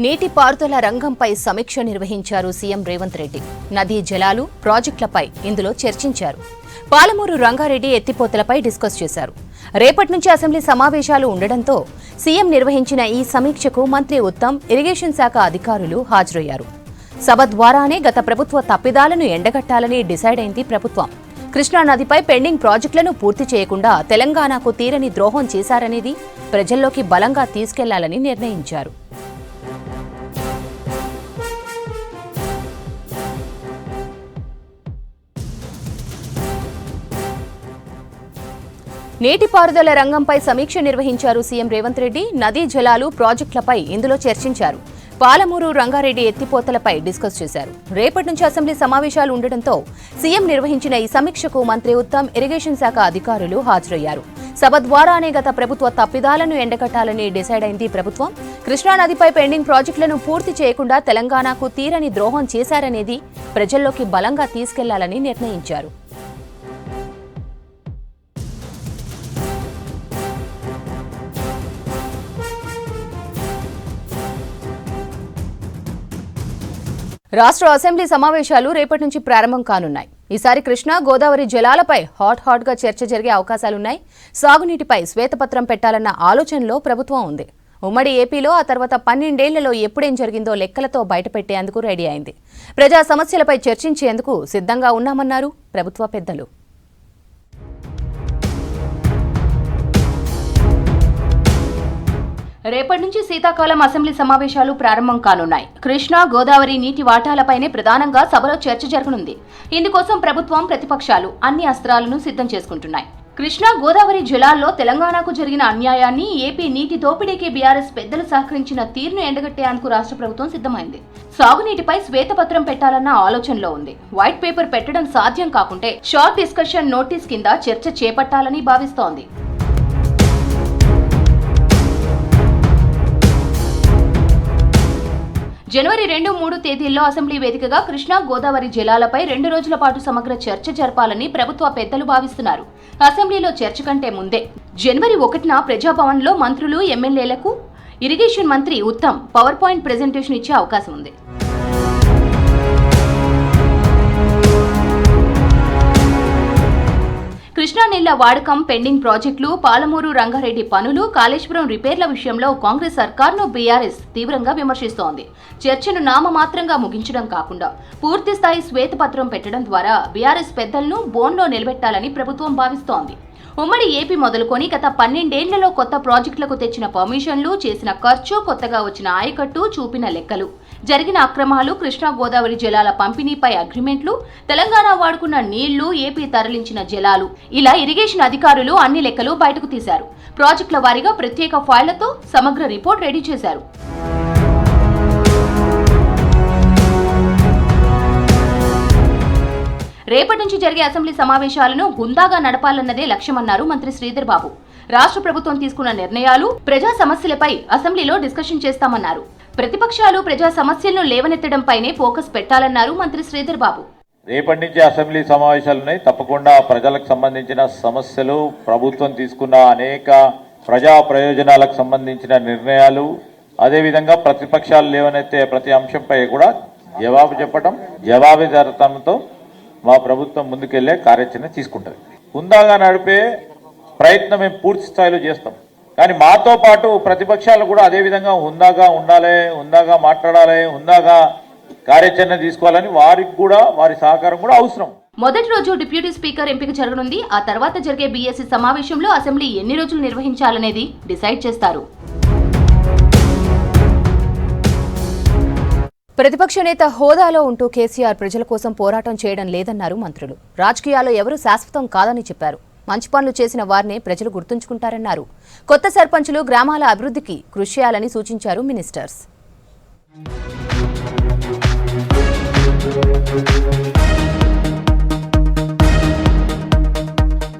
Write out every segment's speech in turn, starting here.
నీటిపారుదల రంగంపై సమీక్ష నిర్వహించారు సీఎం రేవంత్ రెడ్డి. నదీ జలాలు, ప్రాజెక్టులపై ఇందులో చర్చించారు. పాలమూరు రంగారెడ్డి ఎత్తిపోతలపై డిస్కస్ చేశారు. రేపటి నుంచి అసెంబ్లీ సమావేశాలు ఉండడంతో సీఎం నిర్వహించిన ఈ సమీక్షకు మంత్రి ఉత్తమ్, ఇరిగేషన్ శాఖ అధికారులు హాజరయ్యారు. సభ ద్వారానే గత ప్రభుత్వ తప్పిదాలను ఎండగట్టాలని డిసైడ్ అయింది ప్రభుత్వం. కృష్ణానదిపై పెండింగ్ ప్రాజెక్టులను పూర్తి చేయకుండా తెలంగాణకు తీరని ద్రోహం చేశారనేది ప్రజల్లోకి బలంగా తీసుకెళ్లాలని నిర్ణయించారు. నీటిపారుదల రంగంపై సమీక్ష నిర్వహించారు సీఎం రేవంత్ రెడ్డి. నదీ జలాలు, ప్రాజెక్టులపై ఇందులో చర్చించారు. పాలమూరు రంగారెడ్డి ఎత్తిపోతలపై డిస్కస్ చేశారు. రేపటి నుంచి అసెంబ్లీ సమావేశాలు ఉండడంతో సీఎం నిర్వహించిన ఈ సమీక్షకు మంత్రి ఉత్తమ్, ఇరిగేషన్ శాఖ అధికారులు హాజరయ్యారు. సభ ద్వారానే గత ప్రభుత్వ తప్పిదాలను ఎండగట్టాలని డిసైడ్ అయింది ప్రభుత్వం. కృష్ణానదిపై పెండింగ్ ప్రాజెక్టులను పూర్తి చేయకుండా తెలంగాణకు తీరని ద్రోహం చేశారనేది ప్రజల్లోకి బలంగా తీసుకెళ్లాలని నిర్ణయించారు. రాష్ట్ర అసెంబ్లీ సమావేశాలు రేపటి నుంచి ప్రారంభం కానున్నాయి. ఈసారి కృష్ణా, గోదావరి జలాలపై హాట్ గా చర్చ జరిగే అవకాశాలున్నాయి. సాగునీటిపై శ్వేతపత్రం పెట్టాలన్న ఆలోచనలో ప్రభుత్వం ఉంది. ఉమ్మడి ఏపీలో ఆ తర్వాత 12 ఏళ్లలో ఎప్పుడేం జరిగిందో లెక్కలతో బయటపెట్టేందుకు రెడీ అయింది. ప్రజా సమస్యలపై చర్చించేందుకు సిద్ధంగా ఉన్నామన్నారు ప్రభుత్వ పెద్దలు. రేపటి నుంచి శీతాకాలం అసెంబ్లీ సమావేశాలు ప్రారంభం కానున్నాయి. కృష్ణా, గోదావరి నీటి వాటాలపైనే ప్రధానంగా సభలో చర్చ జరగనుంది. ఇందుకోసం ప్రభుత్వం, ప్రతిపక్షాలు అన్ని అస్త్రాలను సిద్ధం చేసుకుంటున్నాయి. కృష్ణా, గోదావరి జలాల్లో తెలంగాణకు జరిగిన అన్యాయాన్ని, ఏపీ నీటి దోపిడీకి బీఆర్ఎస్ పెద్దలు సహకరించిన తీరును ఎండగట్టేందుకు రాష్ట్ర ప్రభుత్వం సిద్ధమైంది. సాగునీటిపై శ్వేతపత్రం పెట్టాలన్న ఆలోచనలో ఉంది. వైట్ పేపర్ పెట్టడం సాధ్యం కాకుంటే షార్ట్ డిస్కషన్ నోటీస్ కింద చర్చ చేపట్టాలని భావిస్తోంది. జనవరి 2, 3 తేదీల్లో అసెంబ్లీ వేదికగా కృష్ణా, గోదావరి జలాలపై 2 రోజుల పాటు సమగ్ర చర్చ జరపాలని ప్రభుత్వ పెద్దలు భావిస్తున్నారు. అసెంబ్లీలో చర్చ కంటే ముందే జనవరి 1న ప్రజాభవన్లో మంత్రులు, ఎమ్మెల్యేలకు ఇరిగేషన్ మంత్రి ఉత్తమ్ పవర్ పాయింట్ ప్రెజెంటేషన్ ఇచ్చే అవకాశం ఉంది. కృష్ణా నీళ్ల వాడకం, పెండింగ్ ప్రాజెక్టులు, పాలమూరు రంగారెడ్డి పనులు, కాళేశ్వరం రిపేర్ల విషయంలో కాంగ్రెస్ సర్కార్ను బీఆర్ఎస్ తీవ్రంగా విమర్శిస్తోంది. చర్చను నామమాత్రంగా ముగించడం కాకుండా పూర్తిస్థాయి శ్వేతపత్రం పెట్టడం ద్వారా బీఆర్ఎస్ పెద్దలను బోన్లో నిలబెట్టాలని ప్రభుత్వం భావిస్తోంది. ఉమ్మడి ఏపీ మొదలుకొని గత 12 ఏళ్లలో కొత్త ప్రాజెక్టులకు తెచ్చిన పర్మిషన్లు, చేసిన ఖర్చు, కొత్తగా వచ్చిన ఆయకట్టు, చూపిన లెక్కలు, జరిగిన అక్రమాలు, కృష్ణా, గోదావరి జలాల పంపిణీపై అగ్రిమెంట్లు, తెలంగాణ వాడుకున్న నీళ్లు, ఏపీ తరలించిన జలాలు, ఇలా ఇరిగేషన్ అధికారులు అన్ని లెక్కలు బయటకు తీశారు. ప్రాజెక్టుల వారీగా ప్రత్యేక ఫైళ్లతో సమగ్ర రిపోర్ట్ రెడీ చేశారు. రేపటి నుంచి జరిగే అసెంబ్లీ సమావేశాలను హుందాగా నడపాలన్నదే లక్ష్యమన్నారు మంత్రి శ్రీధర్ బాబు. రాష్ట్ర ప్రభుత్వం తీసుకున్న నిర్ణయాలు, ప్రజా సమస్యలపై అసెంబ్లీలో డిస్కషన్ చేస్తామన్నారు. ప్రతిపక్షాలు ప్రజా సమస్యలను లేవనెత్తడంపైనే ఫోకస్ పెట్టాలన్నారు మంత్రి శ్రీధర్ బాబు. రేపటి నుంచి అసెంబ్లీ సమావేశాలున్నాయి. తప్పకుండా ప్రజలకు సంబంధించిన సమస్యలు, ప్రభుత్వం తీసుకున్న అనేక ప్రజా ప్రయోజనాలకు సంబంధించిన నిర్ణయాలు, అదేవిధంగా ప్రతిపక్షాలు లేవనెత్తే ప్రతి అంశంపై కూడా జవాబు చెప్పడం, జవాబుదారితనంతో మా ప్రభుత్వం ముందుకెళ్లే కార్యాచరణ తీసుకుంటుంది. హుందాగా నడిపే ప్రయత్నం మేము పూర్తి స్థాయిలో చేస్తాం. కానీ మాతో పాటు ప్రతిపక్షాలు కూడా అదే విధంగా హుందాగా ఉండాలి, హుందాగా మాట్లాడాలి, హుందాగా కార్యాచరణ తీసుకోవాలని వారికి కూడా వారి సహకారం కూడా అవసరం. మొదటి రోజు డిప్యూటీ స్పీకర్ ఎంపిక జరగనుంది. ఆ తర్వాత జరిగే బీఎస్సీ సమావేశంలో అసెంబ్లీ ఎన్ని రోజులు నిర్వహించాలనేది డిసైడ్ చేస్తారు. ప్రతిపక్ష నేత హోదాలో ఉంటూ కేసీఆర్ ప్రజల కోసం పోరాటం చేయడం లేదన్నారు మంత్రులు. రాజకీయాల్లో ఎవరూ శాశ్వతం కాదని చెప్పారు. మంచి పనులు చేసిన వారినే ప్రజలు గుర్తుంచుకుంటారన్నారు. కొత్త సర్పంచులు గ్రామాల అభివృద్ధికి కృషి చేయాలని సూచించారు మినిస్టర్స్.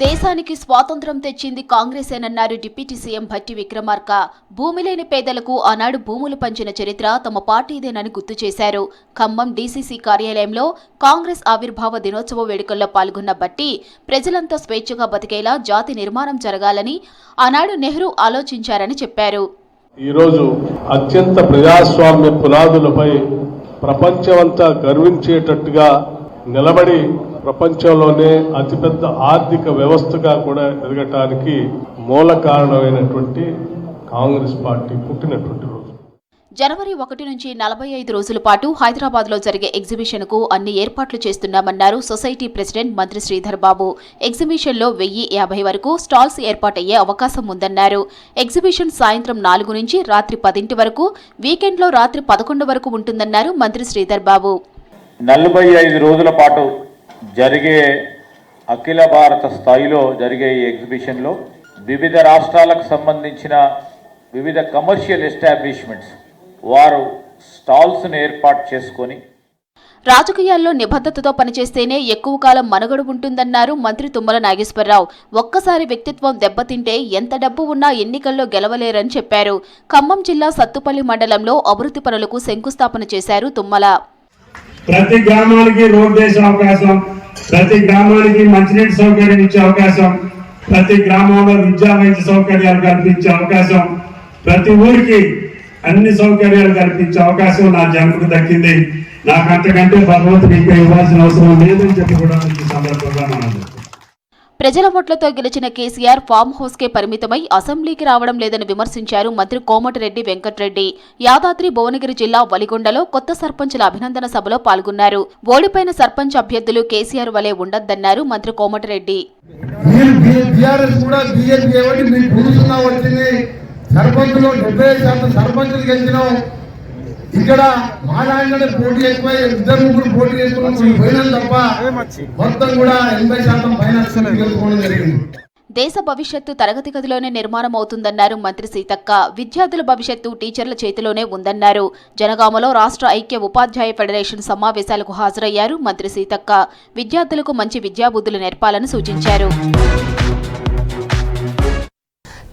దేశానికి స్వాతంత్ర్యం తెచ్చింది కాంగ్రెసేనన్నారు డిప్యూటీ సీఎం భట్టి విక్రమార్క. భూమి లేని పేదలకు ఆనాడు భూములు పంచిన చరిత్ర తమ పార్టీదేనని గుర్తు చేశారు. ఖమ్మం డీసీసీ కార్యాలయంలో కాంగ్రెస్ ఆవిర్భావ దినోత్సవ వేడుకల్లో పాల్గొన్న భట్టి ప్రజలంతా స్వేచ్ఛగా బతికేలా జాతి నిర్మాణం జరగాలని ఆనాడు నెహ్రూ ఆలోచించారని చెప్పారు. ఈరోజు అత్యంత ప్రజాస్వామ్య పునాదులపై ప్రపంచమంతా గర్వించేటట్టుగా నిలబడి ప్రపంచంలోనే అతిపెద్ద ఆర్థిక వ్యవస్థగా కూడా ఎదగటానికి మూల కారణమైనటువంటి కాంగ్రెస్ పార్టీ పుట్టినటువంటి రోజు. జనవరి 1 నుంచి 45 రోజుల పాటు హైదరాబాద్లో జరిగే ఎగ్జిబిషన్కు అన్ని ఏర్పాట్లు చేస్తున్నామన్నారు సొసైటీ ప్రెసిడెంట్ మంత్రి శ్రీధర్ బాబు. ఎగ్జిబిషన్లో 1050 వరకు స్టాల్స్ ఏర్పాటయ్యే అవకాశం ఉందన్నారు. ఎగ్జిబిషన్ సాయంత్రం 4 నుంచి రాత్రి 10 వరకు, వీకెండ్లో రాత్రి 11 వరకు ఉంటుందన్నారు మంత్రి శ్రీధర్ బాబు. 45 రోజుల పాటు జరిగే అఖిల భారత స్థాయిలో జరిగే ఈ ఎగ్జిబిషన్లో వివిధ రాష్ట్రాలకు సంబంధించిన వివిధ కమర్షియల్ ఎస్టాబ్లిష్మెంట్స్ వారు స్టాల్స్ను ఏర్పాటు చేసుకొని రాజకీయాల్లో నిబద్ధతతో పనిచేస్తేనే ఎక్కువ కాలం మనుగడ ఉంటుందన్నారు మంత్రి తుమ్మల నాగేశ్వరరావు. ఒక్కసారి వ్యక్తిత్వం దెబ్బతింటే ఎంత డబ్బు ఉన్నా ఎన్నికల్లో గెలవలేరని చెప్పారు. ఖమ్మం జిల్లా సత్తుపల్లి మండలంలో అభివృద్ధి పనులకు శంకుస్థాపన చేశారు తుమ్మల. ప్రతి గ్రామానికి రోడ్ వేసే అవకాశం, ప్రతి గ్రామానికి మంచినీటి సౌకర్యం ఇచ్చే అవకాశం, ప్రతి గ్రామంలో విద్యా వైద్య సౌకర్యాలు కల్పించే అవకాశం, ప్రతి ఊరికి అన్ని సౌకర్యాలు కల్పించే అవకాశం నా జన్మకు దక్కింది. నాకు అంతకంటే భగవంతుడు ఇంకా ఇవ్వాల్సిన అవసరం లేదని చెప్పి కూడా ఈ సందర్భంగా మనం ప్రజల ఓట్లతో గెలిచిన కేసీఆర్ ఫామ్ హౌస్ కే పరిమితమై అసెంబ్లీకి రావడం లేదని విమర్శించారు మంత్రి కోమటిరెడ్డి వెంకట్రెడ్డి. యాదాద్రి భువనగిరి జిల్లా వలిగొండలో కొత్త సర్పంచుల అభినందన సభలో పాల్గొన్నారు. ఓడిపోయిన సర్పంచ్ అభ్యర్థులు కేసీఆర్ వలె ఉండొద్దన్నారు మంత్రి కోమటిరెడ్డి. ఇక్కడ మాలాంటి పోటీ ఎక్కువ, 2-3 పోటీ చేసుకుని పోయినా తప్ప మొత్తం కూడా 80% పైన గెలుచుకోవడం జరిగింది. దేశ భవిష్యత్తు తరగతి గదిలోనే నిర్మాణం అవుతుందన్నారు మంత్రి సీతక్క. విద్యార్థుల భవిష్యత్తు టీచర్ల చేతిలోనే ఉందన్నారు. జనగామలో రాష్ట్ర ఐక్య ఉపాధ్యాయ ఫెడరేషన్ సమావేశాలకు హాజరయ్యారు మంత్రి సీతక్క. విద్యార్థులకు మంచి విద్యాబుద్ధులు నేర్పాలని సూచించారు.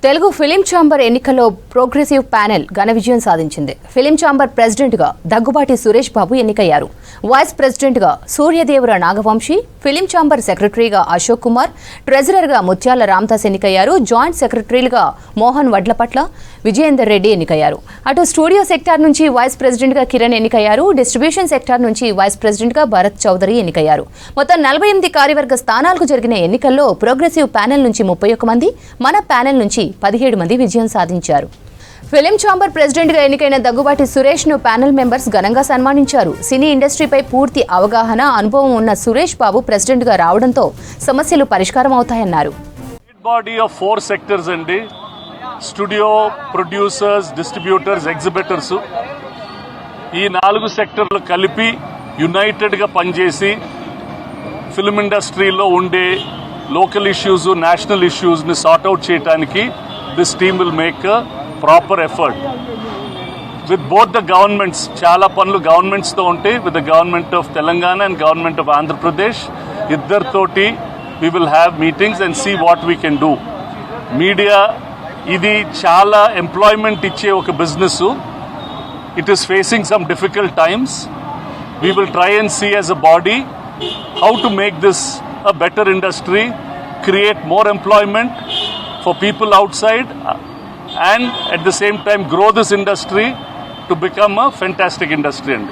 తెలుగు ఫిలిం ఛాంబర్ ఎన్నికల్లో ప్రోగ్రెసివ్ ప్యానెల్ ఘన విజయం సాధించింది. ఫిలిం ఛాంబర్ ప్రెసిడెంట్గా దగ్గుబాటి సురేష్ బాబు ఎన్నికయ్యారు. వైస్ ప్రెసిడెంట్గా సూర్యదేవర నాగవంశీ, ఫిలిం ఛాంబర్ సెక్రటరీగా అశోక్ కుమార్, ట్రెజరర్గా ముత్యాల రామదాస్ ఎన్నికయ్యారు. జాయింట్ సెక్రటరీలుగా మోహన్ వడ్లపట్ల, విజయేందర్ రెడ్డి ఎన్నికయ్యారు. అటు స్టూడియో సెక్టార్ నుంచి వైస్ ప్రెసిడెంట్గా కిరణ్ ఎన్నికయ్యారు. డిస్ట్రిబ్యూషన్ సెక్టార్ నుంచి వైస్ ప్రెసిడెంట్గా భరత్ చౌదరి ఎన్నికయ్యారు. మొత్తం 48 కార్యవర్గ స్థానాలకు జరిగిన ఎన్నికల్లో ప్రోగ్రెసివ్ ప్యానెల్ నుంచి 31 మంది, మన ప్యానెల్ నుంచి 17 మంది విజయం సాధించారు. ఫిలిం ఛాంబర్ ప్రెసిడెంట్గా ఎన్నికైన దగ్గుబాటి సురేష్ను ప్యానెల్ మెంబర్స్ ఘనంగా సన్మానించారు. సినీ ఇండస్ట్రీపై పూర్తి అవగాహన, అనుభవం ఉన్న సురేష్ బాబు ప్రెసిడెంట్గా రావడంతో సమస్యలు పరిష్కారం అవుతాయన్నారు. బాడీ ఆఫ్ 4 సెక్టర్స్ అండి. స్టూడియో, ప్రొడ్యూసర్స్, డిస్ట్రిబ్యూటర్స్, ఎగ్జిబిటర్స్, ఈ 4 సెక్టర్లు కలిపి యునైటెడ్గా పనిచేసి ఫిల్మ్ ఇండస్ట్రీలో ఉండే లోకల్ ఇష్యూస్, నేషనల్ ఇష్యూస్ని సార్ట్అవుట్ చేయడానికి this team will make a proper effort with both the governments. చాలా పనులు గవర్నమెంట్స్తో ఉంటాయి. With the government of Telangana and government of Andhra Pradesh, ఇద్దరితోటి we will have meetings and see what we can do. Media ఇది చాలా ఎంప్లాయ్మెంట్ ఇచ్చే ఒక business. It is facing some difficult times. We will try and see as a body how to make this a better industry, create more employment for people outside, and at the same time grow this industry to become a fantastic industry. And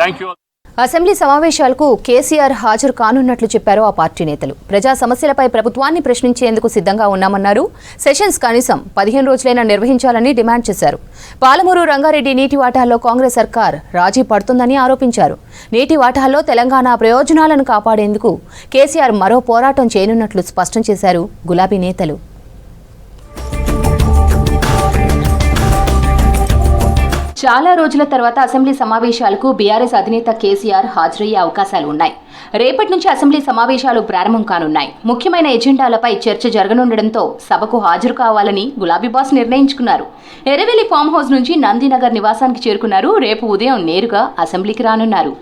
thank you all. Assembly సమావేశాలకు కేసీఆర్ హాజరు కానున్నట్లు చెప్పారు ఆ party నేతలు. ప్రజా సమస్యలపై ప్రభుత్వాన్ని ప్రశ్నించేందుకు సిద్ధంగా ఉన్నామన్నారు. Sessions కనీసం 15 రోజులైనా నిర్వహించాలని డిమాండ్ చేశారు. పాలమూరు రంగారెడ్డి నీటి వాటాల్లో కాంగ్రెస్ సర్కార్ రాజీ పడుతుందని ఆరోపించారు. నీటి వాటాల్లో తెలంగాణ ప్రయోజనాలను కాపాడేందుకు కేసీఆర్ మరో పోరాటం చేయనున్నట్లు స్పష్టం చేశారు గులాబీ నేతలు. చాలా రోజుల తర్వాత అసెంబ్లీ సమావేశాలకు బీఆర్ఎస్ అధినేత కేసీఆర్ హాజరయ్యే అవకాశాలు ఉన్నాయి. రేపటి నుంచి అసెంబ్లీ సమావేశాలు ప్రారంభం కానున్నాయి. ముఖ్యమైన ఎజెండాలపై చర్చ జరగనుండడంతో సభకు హాజరు కావాలని గులాబీ బాస్ నిర్ణయించుకున్నారు. ఎర్రవెల్లి ఫామ్ హౌస్ నుంచి నందినగర్ నివాసానికి చేరుకున్నారు. రేపు ఉదయం నేరుగా అసెంబ్లీకి రానున్నారు.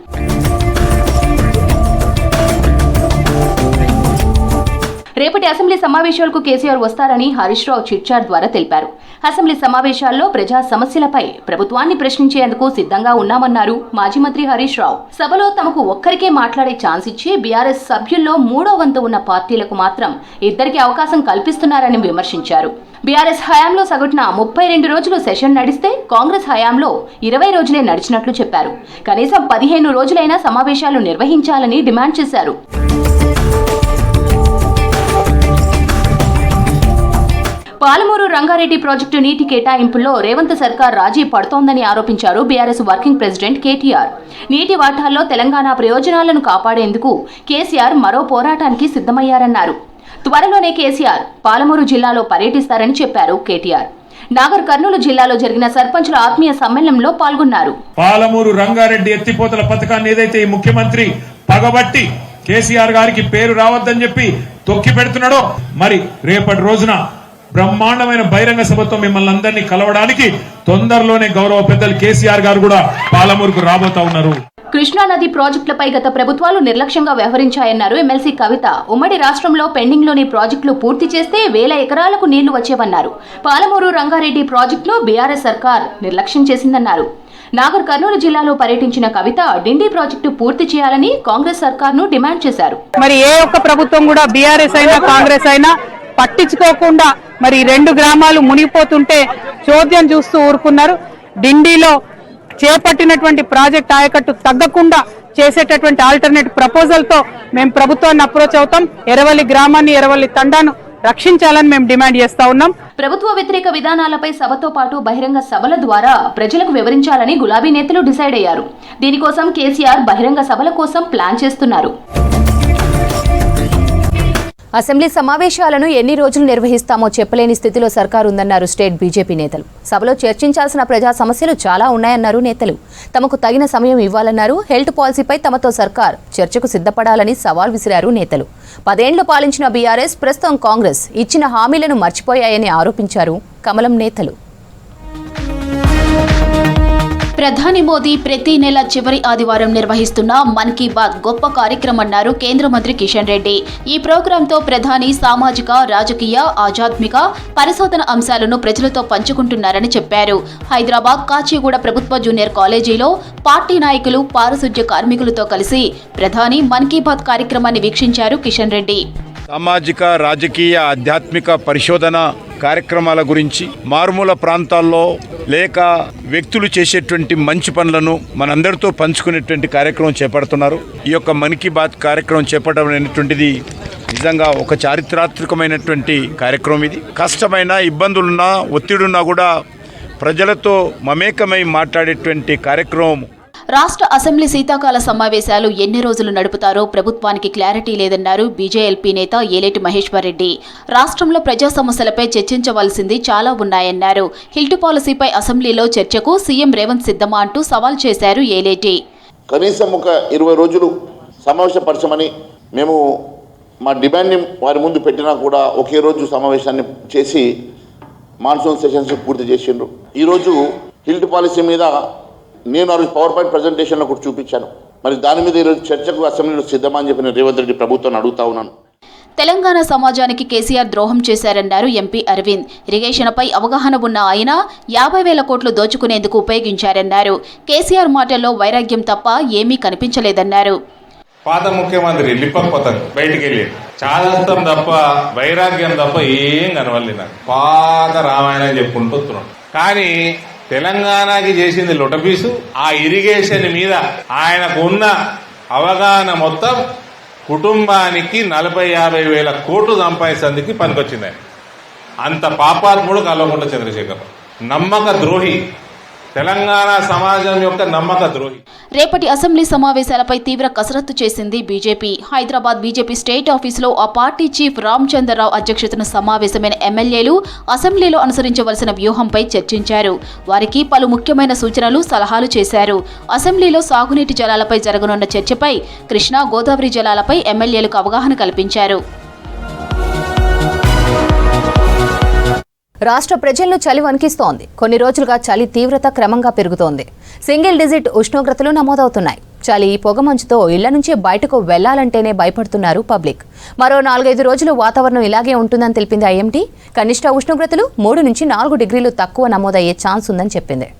రేపటి అసెంబ్లీ సమావేశాలకు కేసీఆర్ వస్తారని హరీష్ రావు చిట్చాట్ ద్వారా తెలిపారు. అసెంబ్లీ సమావేశాల్లో ప్రజా సమస్యలపై ప్రభుత్వాన్ని ప్రశ్నించేందుకు సిద్ధంగా ఉన్నామన్నారు మాజీ మంత్రి హరీష్ రావు. సభలో తమకు ఒక్కరికే మాట్లాడే ఛాన్స్ ఇచ్చి బీఆర్ఎస్ సభ్యుల్లో 3వ వంతు ఉన్న పార్టీలకు మాత్రం ఇద్దరికి అవకాశం కల్పిస్తున్నారని విమర్శించారు. బీఆర్ఎస్ హయాంలో సగటున 32 రోజులు సెషన్ నడిస్తే కాంగ్రెస్ హయాంలో 20 రోజులే నడిచినట్లు చెప్పారు. కనీసం 15 రోజులైనా సమావేశాలు నిర్వహించాలని డిమాండ్ చేశారు. పాలమూరు రంగారెడ్డి ప్రాజెక్టు నీటి కేటాయింపుల్లో రేవంత్ సర్కార్ రాజీ పడుతోందని ఆరోపించారు బీఆర్ఎస్ వర్కింగ్ ప్రెసిడెంట్ కేటీఆర్. నీటి వాటాల్లో తెలంగాణ ప్రయోజనాలను కాపాడేందుకు కేసీఆర్ మరో పోరాటానికి సిద్ధమయ్యారన్నారు. త్వరలోనే కేసీఆర్ పాలమూరు జిల్లాలో పర్యటిస్తారని చెప్పారు కేటీఆర్. నాగర్ కర్నూలు జిల్లాలో జరిగిన సర్పంచుల ఆత్మీయ సమ్మేళనంలో పాల్గొన్నారు. పాలమూరు రంగారెడ్డి ఎత్తిపోతల పథకాన్ని ఏదైతే ఈ ముఖ్యమంత్రి పగబట్టి కేసీఆర్ గారికి పేరు రావద్దని చెప్పి తొక్కి పెడుతున్నాడో, మరి రేపటి రోజున బ్రహ్మాండమైన బహిరంగ సభతో మిమ్మల్ని అందరినీ కలవడానికి తొందరలోనే గౌరవ పెద్దలు కేసీఆర్ గారు కూడా పాలమూరుకు రాబోతా ఉన్నారు. కృష్ణానది ప్రాజెక్టులపై గత ప్రభుత్వాలు నిర్లక్ష్యంగా వ్యవహరించాయన్నారు ఎమ్మెల్సీ కవిత. ఉమ్మడి రాష్ట్రంలో పెండింగ్లోని ప్రాజెక్టులు పూర్తి చేస్తే 1000 ఎకరాలకు నీళ్లు వచ్చేవన్నారు. పాలమూరు రంగారెడ్డి ప్రాజెక్టును బీఆర్ఎస్ సర్కార్ నిర్లక్ష్యం చేసిందన్నారు. నాగర్ కర్నూలు జిల్లాలో పర్యటించిన కవిత డిండి ప్రాజెక్టు పూర్తి చేయాలని కాంగ్రెస్ సర్కార్ను డిమాండ్ చేశారు. మరి ఏ ఒక్క ప్రభుత్వం కూడా బీఆర్ఎస్ అయినా కాంగ్రెస్ అయినా పట్టించుకోకుండా మరి 2 గ్రామాలు మునిగిపోతుంటే చోద్యం చూస్తూ ఊరుకున్నారు. డిండిలో చేపట్టినటువంటి ప్రాజెక్ట్ ఆయకట్టు తగ్గకుండా చేసేటటువంటి ఆల్టర్నేట్ ప్రపోజల్ తో మేము ప్రభుత్వాన్ని అప్రోచ్ అవుతాం. ఎరవల్లి గ్రామాన్ని, ఎరవల్లి తండాను రక్షించాలని మేము డిమాండ్ చేస్తా ఉన్నాం. ప్రభుత్వ వ్యతిరేక విధానాలపై సభతో పాటు బహిరంగ సభల ద్వారా ప్రజలకు వివరించాలని గులాబీ నేతలు డిసైడ్ అయ్యారు. దీనికోసం కేసీఆర్ బహిరంగ సభల కోసం ప్లాన్ చేస్తున్నారు. అసెంబ్లీ సమావేశాలను ఎన్ని రోజులు నిర్వహిస్తామో చెప్పలేని స్థితిలో సర్కారు ఉందన్నారు స్టేట్ బీజేపీ నేతలు. సభలో చర్చించాల్సిన ప్రజా సమస్యలు చాలా ఉన్నాయన్నారు నేతలు. తమకు తగిన సమయం ఇవ్వాలన్నారు. హెల్త్ పాలసీపై తమతో సర్కార్ చర్చకు సిద్ధపడాలని సవాల్ విసిరారు నేతలు. 10 ఏళ్లు పాలించిన బీఆర్ఎస్ ప్రస్తుతం కాంగ్రెస్ ఇచ్చిన హామీలను మర్చిపోయాయని ఆరోపించారు కమలం నేతలు. ప్రధాని మోదీ ప్రతి నెల చివరి ఆదివారం నిర్వహిస్తున్న మన్ కీ బాత్ గొప్ప కార్యక్రమం అన్నారు కేంద్ర మంత్రి కిషన్ రెడ్డి. ఈ ప్రోగ్రాంతో ప్రధాని సామాజిక, రాజకీయ, ఆధ్యాత్మిక, పరిశోధన అంశాలను ప్రజలతో పంచుకుంటున్నారని చెప్పారు. హైదరాబాద్ కాచిగూడ ప్రభుత్వ జూనియర్ కాలేజీలో పార్టీ నాయకులు, పారిశుధ్య కార్మికులతో కలిసి ప్రధాని మన్ కీ బాత్ కార్యక్రమాన్ని వీక్షించారు కిషన్ రెడ్డి. సామాజిక, రాజకీయ, ఆధ్యాత్మిక పరిశోధన కార్యక్రమాల గురించి, మారుమూల ప్రాంతాల్లో లేక వ్యక్తులు చేసేటువంటి మంచి పనులను మనందరితో పంచుకునేటువంటి కార్యక్రమం చేపడుతున్నారు. ఈ యొక్క మన్ కీ బాత్ కార్యక్రమం చేపట్టడం అనేటువంటిది నిజంగా ఒక చారిత్రాత్మకమైనటువంటి కార్యక్రమం. ఇది కష్టమైన, ఇబ్బందులున్నా, ఒత్తిడున్నా కూడా ప్రజలతో మమేకమై మాట్లాడేటువంటి కార్యక్రమం. రాష్ట్ర అసెంబ్లీ శీతాకాల సమావేశాలు ఎన్ని రోజులు నడుపుతారో ప్రభుత్వానికి క్లారిటీ లేదన్నారు బీజేఎల్పీ నేత ఏలేటి మహేశ్వర్ రెడ్డి. రాష్ట్రంలో ప్రజా సమస్యలపై చర్చించవలసింది చాలా ఉన్నాయన్నారు. హిల్ట్ పాలసీపై అసెంబ్లీలో చర్చకు సీఎం రేవంత్ సిద్ధమా అంటూ సవాల్ చేశారు ఏలేటి. కనీసం ఒక 20 రోజులు సమావేశపరచమని మేము మా డిమాండ్ని వారి ముందు పెట్టినా కూడా ఒకే రోజు సమావేశాన్ని చేసి మాన్సూన్ సెషన్స్ పూర్తి చేసిండ్రు. ఈరోజు హిల్ట్ పాలసీ మీద నేను ఆ రోజు పవర్ పాయింట్ ప్రజెంటేషన్లో కూడా చూపించాను. మరి దాని మీద ఈరోజు చర్చకు అసెంబ్లీలో సిద్ధమా అని చెప్పి నేను రేవంత్ రెడ్డి ప్రభుత్వాన్ని అడుగుతా ఉన్నాను. తెలంగాణ సమాజానికి కేసీఆర్ ద్రోహం చేశారన్నారు ఎంపీ అరవింద్. ఇరిగేషన్పై అవగాహన ఉన్న ఆయన 50,000 కోట్లు దోచుకునేందుకు ఉపయోగించారన్నారు. కేసీఆర్ మాటల్లో వైరాగ్యం తప్ప ఏమీ కనిపించలేదన్నారు. పాత ముఖ్యమంత్రి లిప్పకపోతారు, బయటికి వెళ్ళి చాదస్తం తప్ప వైరాగ్యం తప్ప ఏం కనవల్లి నాకు. పాత రామాయణం చెప్పుకుంటున్నాం. కానీ తెలంగాణకి చేసింది లొటపీసు. ఆ ఇరిగేషన్ మీద ఆయనకున్న అవగాహన మొత్తం కుటుంబానికి 40-50 వేల కోట్లు సంపాదించేందుకు పనికొచ్చింది. అంత పాపాత్ముడు కల్వకుంట్ల చంద్రశేఖర్, నమ్మక ద్రోహి, తెలంగాణ సమాజం యొక్క నమ్మక ద్రోహి. రేపటి అసెంబ్లీ సమావేశాలపై తీవ్ర కసరత్తు చేసింది బీజేపీ. హైదరాబాద్ బీజేపీ స్టేట్ ఆఫీసులో ఆ పార్టీ చీఫ్ రామచంద్రరావు అధ్యక్షతన సమావేశమైన ఎమ్మెల్యేలు అసెంబ్లీలో అనుసరించవలసిన వ్యూహంపై చర్చించారు. వారికి పలు ముఖ్యమైన సూచనలు, సలహాలు చేశారు. అసెంబ్లీలో సాగునీటి జలాలపై జరగనున్న చర్చపై, కృష్ణా, గోదావరి జలాలపై ఎమ్మెల్యేలకు అవగాహన కల్పించారు. రాష్ట్ర ప్రజలను చలి వణికిస్తోంది. కొన్ని రోజులుగా చలి తీవ్రత క్రమంగా పెరుగుతోంది. సింగిల్ డిజిట్ ఉష్ణోగ్రతలు నమోదవుతున్నాయి. చలి పొగమంచుతో ఇళ్ల నుంచి బయటకు వెళ్లాలంటేనే భయపడుతున్నారు పబ్లిక్. మరో 4-5 రోజులు వాతావరణం ఇలాగే ఉంటుందని తెలిపింది ఐఎండీ. కనిష్ట ఉష్ణోగ్రతలు 3 నుంచి 4 డిగ్రీలు తక్కువ నమోదయ్యే ఛాన్స్ ఉందని చెప్పింది.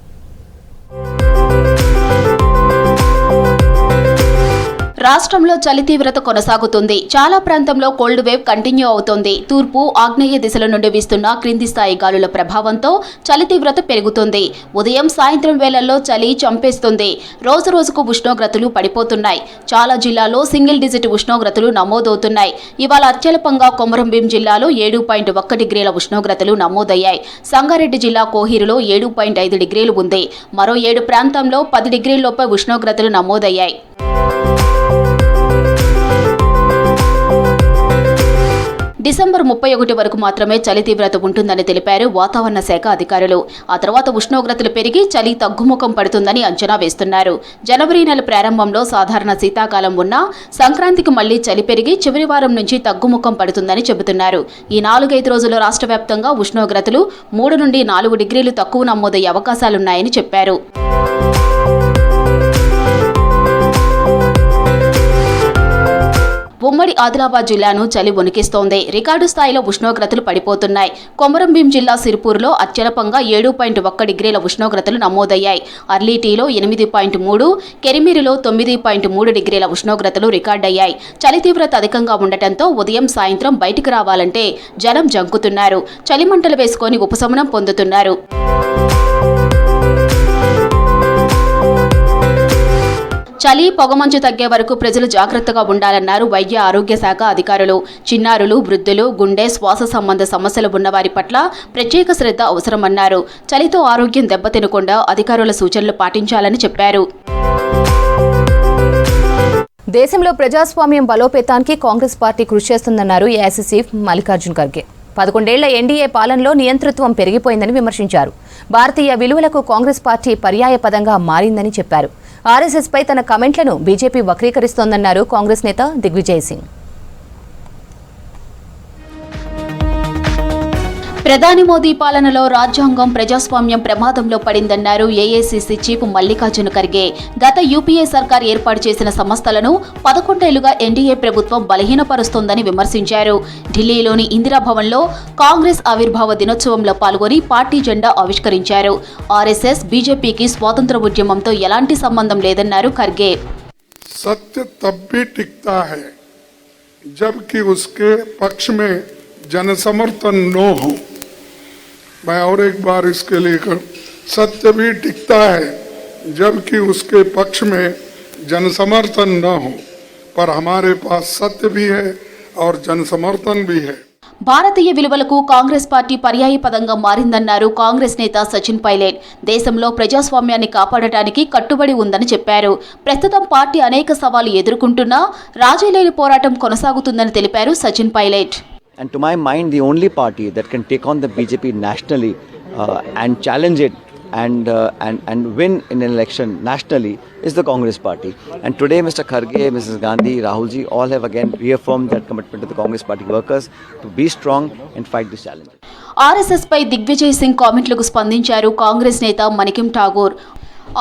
రాష్ట్రంలో చలి తీవ్రత కొనసాగుతుంది. చాలా ప్రాంతంలో కోల్డ్ వేవ్ కంటిన్యూ అవుతోంది. తూర్పు ఆగ్నేయ దిశల నుండి వీస్తున్న క్రింది స్థాయి గాలుల ప్రభావంతో చలి తీవ్రత పెరుగుతుంది. ఉదయం సాయంత్రం వేళల్లో చలి చంపేస్తుంది. రోజు రోజుకు ఉష్ణోగ్రతలు పడిపోతున్నాయి. చాలా జిల్లాల్లో సింగిల్ డిజిట్ ఉష్ణోగ్రతలు నమోదవుతున్నాయి. ఇవాళ అత్యల్పంగా కొమరంభీం జిల్లాలో 7.1 డిగ్రీల ఉష్ణోగ్రతలు నమోదయ్యాయి. సంగారెడ్డి జిల్లా కోహీరులో 7.5 డిగ్రీలు ఉంది. మరో 7 ప్రాంతంలో 10 డిగ్రీలలోపై ఉష్ణోగ్రతలు నమోదయ్యాయి. డిసెంబర్ 31 వరకు మాత్రమే చలి తీవ్రత ఉంటుందని తెలిపారు వాతావరణ శాఖ అధికారులు. ఆ తర్వాత ఉష్ణోగ్రతలు పెరిగి చలి తగ్గుముఖం పడుతుందని అంచనా వేస్తున్నారు. జనవరి నెల ప్రారంభంలో సాధారణ శీతాకాలం ఉన్నా సంక్రాంతికి మళ్లీ చలి పెరిగి చివరి వారం నుంచి తగ్గుముఖం పడుతుందని చెబుతున్నారు. ఈ 4-5 రోజుల్లో రాష్ట్ర వ్యాప్తంగా ఉష్ణోగ్రతలు 3 నుండి 4 డిగ్రీలు తక్కువ నమోదయ్యే అవకాశాలున్నాయని చెప్పారు. ఉమ్మడి ఆదిలాబాద్ జిల్లాను చలి వణికిస్తోంది. రికార్డు స్థాయిలో ఉష్ణోగ్రతలు పడిపోతున్నాయి. కొమరంభీం జిల్లా సిరిపూర్లో అత్యల్పంగా 7.1 డిగ్రీల ఉష్ణోగ్రతలు నమోదయ్యాయి. అర్లీటీలో 8.3, కెరిమిరిలో 9.3 డిగ్రీల ఉష్ణోగ్రతలు రికార్డయ్యాయి. చలి తీవ్రత అధికంగా ఉండటంతో ఉదయం సాయంత్రం బయటికి రావాలంటే జనం జంకుతున్నారు. చలిమంటలు వేసుకొని ఉపశమనం పొందుతున్నారు. చలి పొగమంచు తగ్గే వరకు ప్రజలు జాగ్రత్తగా ఉండాలన్నారు వైద్య ఆరోగ్య శాఖ అధికారులు. చిన్నారులు, వృద్ధులు, గుండె, శ్వాస సంబంధ సమస్యలు ఉన్నవారి పట్ల ప్రత్యేక శ్రద్ధ అవసరమన్నారు. చలితో ఆరోగ్యం దెబ్బతినకుండా అధికారుల సూచనలు పాటించాలని చెప్పారు. దేశంలో ప్రజాస్వామ్యం బలోపేతానికి కాంగ్రెస్ పార్టీ కృషి చేస్తుందన్నారు ఏఐసీసీ చీఫ్ మల్లికార్జున్ ఖర్గే. 11 ఏళ్ల ఎన్డీఏ పాలనలో నియంతృత్వం పెరిగిపోయిందని విమర్శించారు. భారతీయ విలువలకు కాంగ్రెస్ పార్టీ పర్యాయ పదంగా మారిందని చెప్పారు. ఆర్ఎస్ఎస్ పై తన కమెంట్లను బీజేపీ వక్రీకరిస్తోందన్నారు కాంగ్రెస్ నేత దిగ్విజయ్ సింగ్. ప్రధాని మోదీ పాలనలో రాజ్యాంగం, ప్రజాస్వామ్యం ప్రమాదంలో పడిందన్నారు ఏఐసీసీ చీఫ్ మల్లికార్జున ఖర్గే. గత యూపీఏ సర్కార్ ఏర్పాటు చేసిన సంస్థలను 11 ఏళ్లుగా ఎన్డీఏ ప్రభుత్వం బలహీనపరుస్తోందని విమర్శించారు. ఢిల్లీలోని ఇందిరాభవన్లో కాంగ్రెస్ ఆవిర్భావ దినోత్సవంలో పాల్గొని పార్టీ జెండా ఆవిష్కరించారు. ఆర్ఎస్ఎస్, బీజేపీకి స్వాతంత్ర ఉద్యమంతో ఎలాంటి సంబంధం లేదన్నారు ఖర్గే. సత్య తబ్ భీ టిక్తా హై జబ్కి ఉస్కే పక్ష మే जनसमर्थन न हो। मैं और एक बार इसके लेकर सत्य भी टिकता है जबकि उसके पक्ष में जनसमर्थन न हो, पर हमारे पास सत्य भी है और जनसमर्थन भी है. భారతీయ విలువలకు కాంగ్రెస్ పార్టీ పర్యాయ పదంగా మారిందన్నారు కాంగ్రెస్ నేత సచిన్ పైలట్. దేశంలో ప్రజాస్వామ్యాన్ని కాపాడటానికి కట్టుబడి ఉందని చెప్పారు. ప్రస్తుతం పార్టీ అనేక సవాళ్లు ఎదుర్కొంటున్నా రాజీ లేని పోరాటం కొనసాగుతుందని తెలిపారు Sachin Pilot. And to my mind, the only party that can take on the BJP nationally and challenge it and win in an election nationally is the Congress party. And today, Mr. Kharge, Mrs. Gandhi, Rahulji, all have again reaffirmed that commitment to the Congress party workers to be strong and fight this challenge. RSS పై దిగ్విజయ్ సింగ్ కామెంట్లకు స్పందించారు కాంగ్రెస్ నేత Manikam Tagore.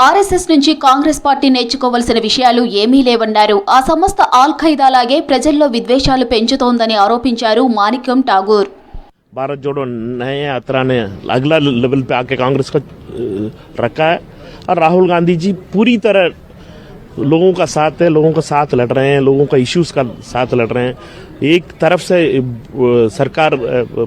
RSS నుంచి Congress party నేర్చుకోవాల్సిన విషయాలు ఏమీ లేవన్నారు. ఆ సంస్థ ఆల్ ఖైదాలాగే ప్రజల్లో విద్వేషాలు పెంచుతోందని ఆరోపించారు మాణిక్యం ఠాగూర్. भारत जोड़ो नए यात्रा ने अगला लेवल पे आके कांग्रेस को रखा है और राहुल गांधी जी पूरी तरह लोगों का साथ है, लोगों का साथ लड़ रहे हैं, लोगों का इश्यूज का साथ लड़ रहे हैं. एक तरफ से सरकार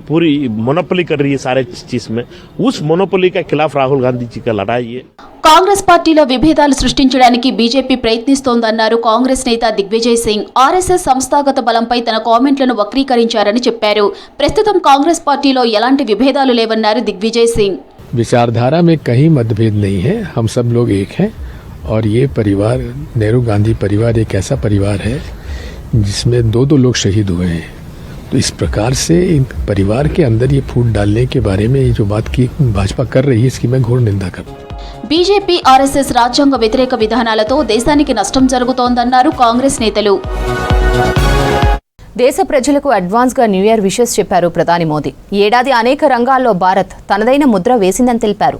पूरी मोनोपोली कर रही है सारे चीज में, उस मोनोपोली के खिलाफ राहुल गांधी जी का लड़ाई है. కాంగ్రెస్ పార్టీలో విభేదాలు సృష్టించడానికి బీజేపీ ప్రయత్నిస్తోందన్నారు కాంగ్రెస్ నేత దిగ్విజయ్ సింగ్. ఆర్ఎస్ఎస్ సంస్థాగత బలంపై తన కామెంట్లను వక్రీకరించారని చెప్పారు. ప్రస్తుతం కాంగ్రెస్ పార్టీలో ఎలాంటి విభేదాలు లేవన్నారు దిగ్విజయ్ సింగ్. विचारधारा में कहीं मतभेद नहीं है, हम सब लोग एक हैं और ये परिवार नेहरू गांधी परिवार एक ऐसा परिवार है जिसमें दो लोग शहीद हुए हैं. तो इस प्रकार से परिवार के अंदर ये फूट डालने के बारे में ये जो बात की भाजपा कर रही है, इसकी मैं घोर निंदा करता हूं. బీజేపీ, ఆర్ఎస్ఎస్ రాజ్యాంగ వ్యతిరేక విధానాలతో దేశానికి నష్టం జరుగుతోందన్నారు కాంగ్రెస్ నేతలు. దేశ ప్రజలకు అడ్వాన్స్ గా న్యూ ఇయర్ విషెస్ చెప్పారు ప్రధాని మోదీ. ఏడాది అనేక రంగాల్లో భారత్ తనదైన ముద్ర వేసిందని తెలిపారు.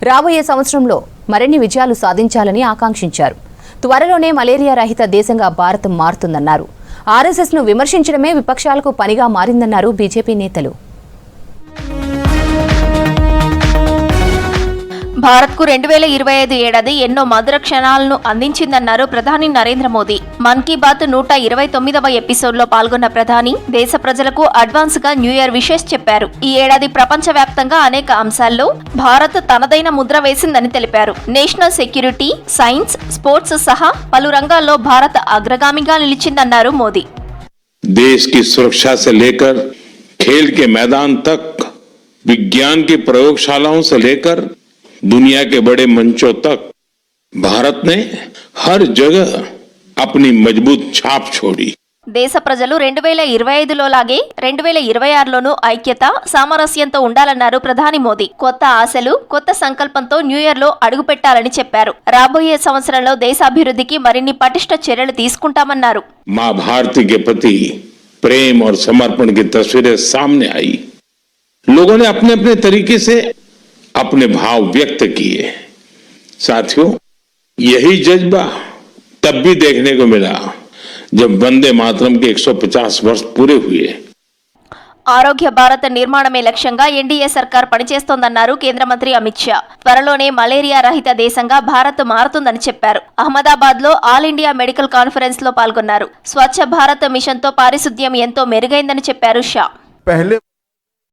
రాబోయే సంవత్సరంలో మరిన్ని విజయాలు సాధించాలని ఆకాంక్షించారు. త్వరలోనే మలేరియా రహిత దేశంగా భారత్ మారుతుందన్నారు. ఆర్ఎస్ఎస్ను విమర్శించడమే విపక్షాలకు పనిగా మారిందన్నారు బీజేపీ నేతలు. భారత్కు 2025 ఏడాది ఎన్నో మధుర క్షణాలను అందించిందన్నారు ప్రధాని నరేంద్ర మోదీ. మన్ కీ బాత్ 129వ ఎపిసోడ్లో పాల్గొన్న ప్రధాని దేశ ప్రజలకు అడ్వాన్స్ గా న్యూ ఇయర్ విషెస్ చెప్పారు. ఈ ఏడాది ప్రపంచవ్యాప్తంగా అనేక అంశాల్లో భారత్ తనదైన ముద్ర వేసిందని తెలిపారు. నేషనల్ సెక్యూరిటీ, సైన్స్, స్పోర్ట్స్ సహా పలు రంగాల్లో భారత్ అగ్రగామిగా నిలిచిందన్నారు మోదీ. देश की सुरक्षा से लेकर खेल के मैदान तक, विज्ञान की प्रयोगशालाओं से लेकर दुनिया के बड़े मंचों तक भारत ने हर जगह अपनी मजबूत छाप छोड़ी. దేశ ప్రజలు 2025లో లాగే 2026లోనూ ఐక్యత, సామరస్యంతో ఉండాలన్నారు ప్రధాని మోదీ. కొత్త ఆశలు, కొత్త సంకల్పంతో న్యూ ఇయర్ లో అడుగుపెట్టాలని చెప్పారు. రాబోయే సంవత్సరంలో దేశాభివృద్ధికి మరిన్ని పటిష్ట చర్యలు తీసుకుంటామన్నారు. मां भारती के प्रति प्रेम और समर्पण की तस्वीरें सामने आई. लोगों ने अपने अपने तरीके से अपने भाव व्यक्त किए. साथियों, यही जज्बा तब भी देखने को मिला जब वंदे मातरम के 150 वर्ष पूरे हुए. ఆరోగ్య భారత్ నిర్మాణమే లక్ష్యంగా ఎన్డీఏ సర్కార్ పనిచేస్తోందన్నారు కేంద్ర మంత్రి అమిత్ షా. త్వరలోనే మలేరియా రహిత దేశంగా భారత్ మారుతుందని చెప్పారు. అహ్మదాబాద్ లో ఆల్ ఇండియా మెడికల్ కాన్ఫరెన్స్ లో పాల్గొన్నారు. స్వచ్ఛ భారత్ మిషన్ తో పారిశుద్ధ్యం ఎంతో మెరుగైందని చెప్పారు షా.